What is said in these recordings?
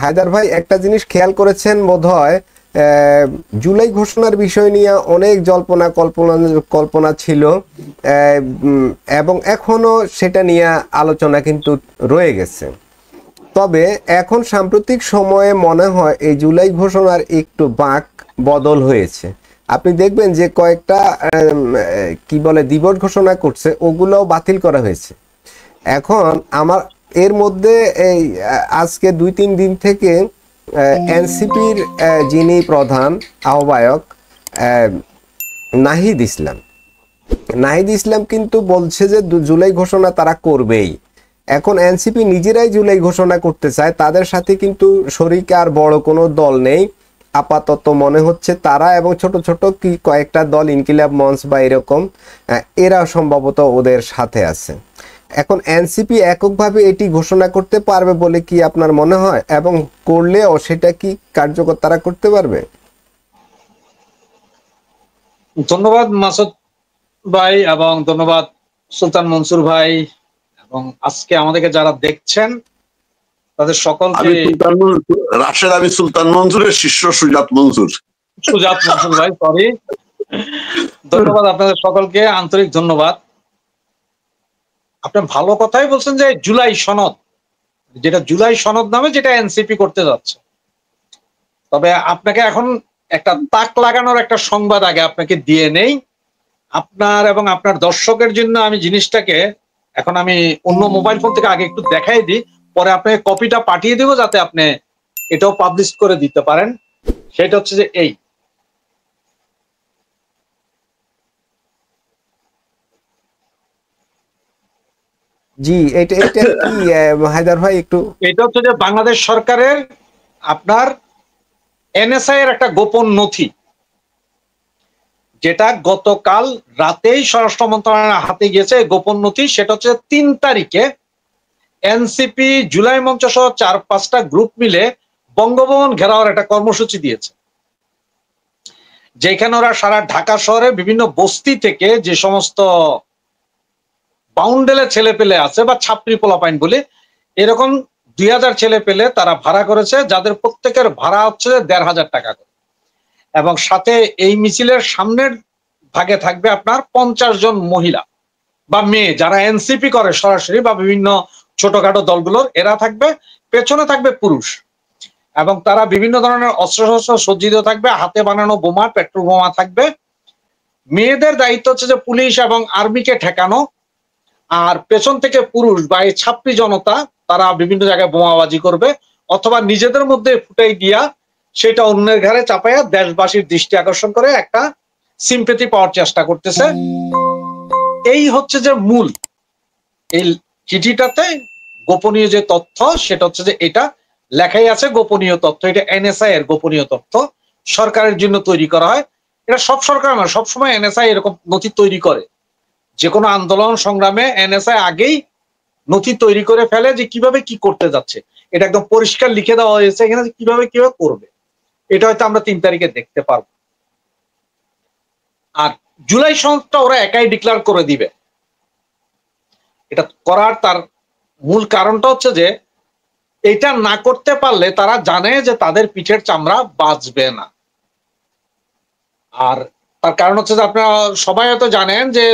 হায়দার ভাই একটা জিনিস খেয়াল করেছেন বোধহয়, জুলাই ঘোষণার বিষয় নিয়ে অনেক জল্পনা কল্পনা কল্পনা ছিল, এবং এখনো সেটা নিয়ে আলোচনা কিন্তু রয়ে গেছে। তবে এখন সাম্প্রতিক সময়ে মনে হয় এই জুলাই ঘোষণার একটু বাঁক বদল হয়েছে। আপনি দেখবেন যে কয়েকটা কি বলে দিবস ঘোষণা করছে, ওগুলোও বাতিল করা হয়েছে। এখন আমার এর মধ্যে এই আজকে 2-3 দিন থেকে এনসিপির যিনি প্রধান আহ্বায়ক নাহিদ ইসলাম কিন্তু বলছে যে জুলাই ঘোষণা তারা করবেই। এখন এনসিপি নিজেরাই জুলাই ঘোষণা করতে চায়, তাদের সাথে কিন্তু শরিক আর বড় কোনো দল নেই আপাতত মনে হচ্ছে। তারা এবং ছোট ছোট কি কয়েকটা দল, ইনকিলাব মঞ্চ বা এরকম, এরা সম্ভবত ওদের সাথে আছে। এখন এনসিপি এককভাবে এটি ঘোষণা করতে পারবে বলে কি আপনার মনে হয়, এবং করলেও সেটা কি কার্যকর তারা করতে পারবে? ধন্যবাদ মাসুদ ভাই, এবং ধন্যবাদ সুলতান মনসুর ভাই, এবং আজকে আমাদেরকে যারা দেখছেন তাদের সকলকে। আমি সুলতান মনসুরের শিষ্য সুজাত মনসুর ভাই, সরি। ধন্যবাদ আপনাদের সকলকে, আন্তরিক ধন্যবাদ। আপনি ভালো কথাই বলছেন যে জুলাই সনদ, যেটা জুলাই সনদ নামে যেটা এনসিপি করতে যাচ্ছে। তবে আপনাকে এখন একটা তাক লাগানোর একটা সংবাদ আগে আপনাকে দিয়ে নেই, আপনার এবং আপনার দর্শকের জন্য আমি জিনিসটাকে এখন আমি অন্য মোবাইল ফোন থেকে আগে একটু দেখাই দিই, পরে আপনাকে কপিটা পাঠিয়ে দেবো যাতে আপনি এটাও পাবলিশ করে দিতে পারেন। সেটা হচ্ছে যে এই জি, এটা কি হায়দার ভাই একটু? এটা হচ্ছে যে বাংলাদেশ সরকারের আপনার এনএসআই এর একটা গোপন নথি, যেটা গতকাল রাতেই স্বরাষ্ট্র মন্ত্রণালয়ের হাতে গিয়েছে। গোপন নথি সেটা হচ্ছে 3 তারিখে এনসিপি জুলাই মঞ্চ সহ 4-5টা গ্রুপ মিলে বঙ্গভবন ঘেরাওয়ার একটা কর্মসূচি দিয়েছে, যেখানে ওরা সারা ঢাকা শহরে বিভিন্ন বস্তি থেকে যে সমস্ত বাউন্ডেলে ছেলে পেলে আছে বা ছাপরি পোলাপাইন বলে এরকম 2000 ছেলে পেলে তারা ভাড়া করেছে, যাদের প্রত্যেকের ভাড়া হচ্ছে 1500 টাকা করে। এবং সাথে এই মিছিলের সামনের ভাগে থাকবে আপনার 50 জন মহিলা বা মেয়ে যারা এনসিপি করে সরাসরি বা বিভিন্ন ছোটখাটো দলগুলোর, এরা থাকবে। পেছনে থাকবে পুরুষ, এবং তারা বিভিন্ন ধরনের অস্ত্রশস্ত্র সজ্জিত থাকবে, হাতে বানানো বোমা, পেট্রোল বোমা থাকবে। মেয়েদের দায়িত্ব হচ্ছে যে পুলিশ এবং আর্মিকে ঠেকানো, আর পেছন থেকে পুরুষ বা এই ছাত্রী জনতা তারা বিভিন্ন জায়গায় বোমাবাজি করবে, অথবা নিজেদের মধ্যে ফুটাই দিয়া সেটা অন্যের ঘাড়ে চাপাইয়া দেশবাসীর দৃষ্টি আকর্ষণ করে একটা সিম্পেথি পাওয়ার চেষ্টা করতেছে। এই হচ্ছে যে মূল এই চিঠিটাতে গোপনীয় যে তথ্য, সেটা হচ্ছে যে এটা লেখাই আছে গোপনীয় তথ্য। এটা এনএসআই এর গোপনীয় তথ্য, সরকারের জন্য তৈরি করা হয়। এটা সব সরকার না, সবসময় এনএসআই এরকম নথি তৈরি করে। যে কোনো আন্দোলন সংগ্রামে এনএসআই আগেই নথি তৈরি করে ফেলে যে কিভাবে কি করতে যাচ্ছে। এটা একদম পরিষ্কার লিখে দেওয়া হয়েছে এখানে কিভাবে কিভাবে করবে। এটা হয়তো আমরা 3 তারিখে দেখতে পারবো। আর জুলাই সনদটা ওরা একাই ডিক্লেয়ার করে দিবে। এটা করার তার মূল কারণটা হচ্ছে যে এটা না করতে পারলে তারা জানে যে তাদের পিঠের চামড়া বাঁচবে না। আর তার কারণ হচ্ছে যে আপনারা সবাই হয়তো জানেন যে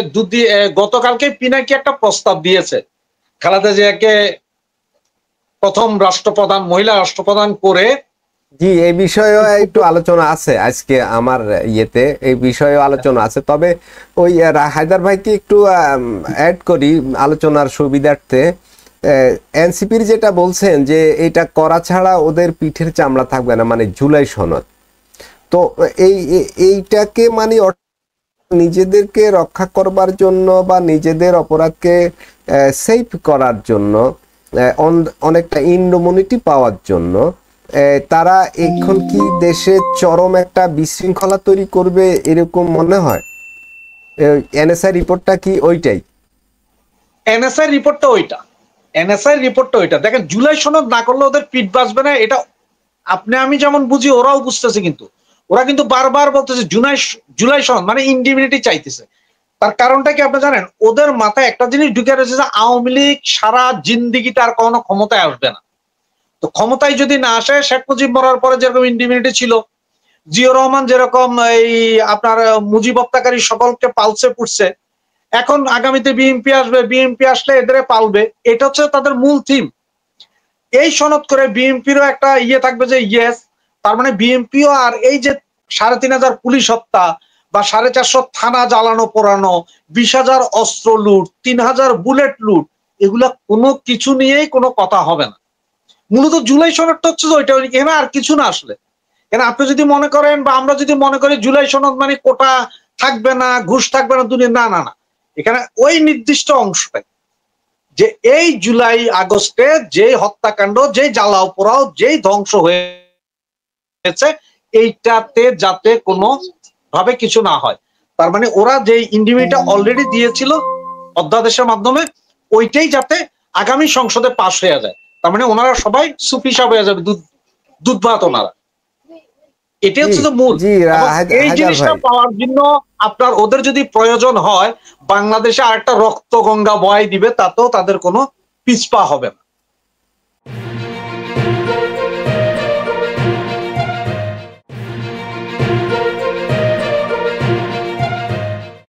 গতকালকে পিনাকি একটা প্রস্তাব দিয়েছে খালেদা জিয়াকে প্রথম রাষ্ট্রপ্রধান, মহিলা রাষ্ট্রপ্রধান করে। জি, এই বিষয়ে একটু আলোচনা আছে আজকে আমার ইয়েতে, এই বিষয়ে আলোচনা আছে। তবে ওই হায়দার ভাইকে একটু অ্যাড করি আলোচনার সুবিধার্থে। এনসিপির যেটা বলছেন যে এটা করা ছাড়া ওদের পিঠের চামড়া থাকবে না, মানে জুলাই সনদ। তো এইটাকে মানে নিজেদেরকে রক্ষা করবার জন্য বা নিজেদের অপরাধকে সেফ করার জন্য, অনেকটা ইমিউনিটি পাওয়ার জন্য তারা এখন কি দেশে চরম একটা বিশৃঙ্খলা তৈরি করবে এরকম মনে হয়? এনএসআই রিপোর্টটা কি ওইটাই? এনএসআই রিপোর্টটা ওইটা, এনএসআই রিপোর্টটা ওইটা। দেখেন জুলাই সনদ না করলে ওদের পিঠ বাঁচবে না, এটা আপনি আমি যেমন বুঝি ওরাও বুঝতেছে। কিন্তু ওরা কিন্তু বারবার বলতেছে জুলাই সনদ মানে ইন্ডিমিউনিটি চাইতেছে। তার কারণটা কি আপনি জানেন? ওদের মাথায় একটা জিনিস ঢুকে রয়েছে যে আওয়ামী লীগ সারা জিন্দিগিতে আর কখনো ক্ষমতায় আসবে না। তো ক্ষমতায় যদি না আসে, শেখ মুজিব মরার পরে যেরকম ইন্ডিমিউনিটি ছিল, জিয়াউর রহমান যেরকম এই আপনার মুজিব হত্যাকারী সকলকে পালসে পুষছে, এখন আগামীতে বিএনপি আসবে, বিএনপি আসলে এদের পালবে, এটা হচ্ছে তাদের মূল থিম। এই সনদ করে বিএনপিরও একটা ইয়ে থাকবে যে ইয়েস, তার মানে বিএনপিও আর এই যে ৩৫০০ পুলিশ হত্যা বা ৪৫০ থানা জ্বালানো পোড়ানো, ২০,০০০ অস্ত্র লুট, ৩,০০০ বুলেট লুট, এগুলা কোনো কিছু নিয়েই কোনো কথা হবে না। মূলত জুলাই সনদটা হচ্ছে ওইটা, এখানে আর কিছু না আসলে। কেন আপনি যদি মনে করেন বা আমরা যদি মনে করি জুলাই সনদ মানে কোটা থাকবে না, ঘুষ থাকবে না, দুনিয়া, না না না, এখানে ওই নির্দিষ্ট অংশটাই যে এই জুলাই আগস্টে যে হত্যাকাণ্ড, যে জ্বালাও পোড়াও, যেই ধ্বংস হয়েছে, এইটাতে যাতে কোনো ভাবে কিছু না হয়। তার মানে ওরা যে ইন্ডিমিউনিটিটা অলরেডি দিয়েছিল অধ্যাদেশের মাধ্যমে, ওইটাই যাতে আগামী সংসদে পাশ হয়ে যায়। তার মানে ওনারা সবাই সুফি সাহেব হয়ে যাবে, দুধ ভাত ওনারা। এটা হচ্ছে তো মূল। এই জিনিসটা পাওয়ার জন্য আপনার ওদের যদি প্রয়োজন হয় বাংলাদেশে আরেকটা রক্ত গঙ্গা বয় দিবে, তাতেও তাদের কোনো পিছপা হবে না।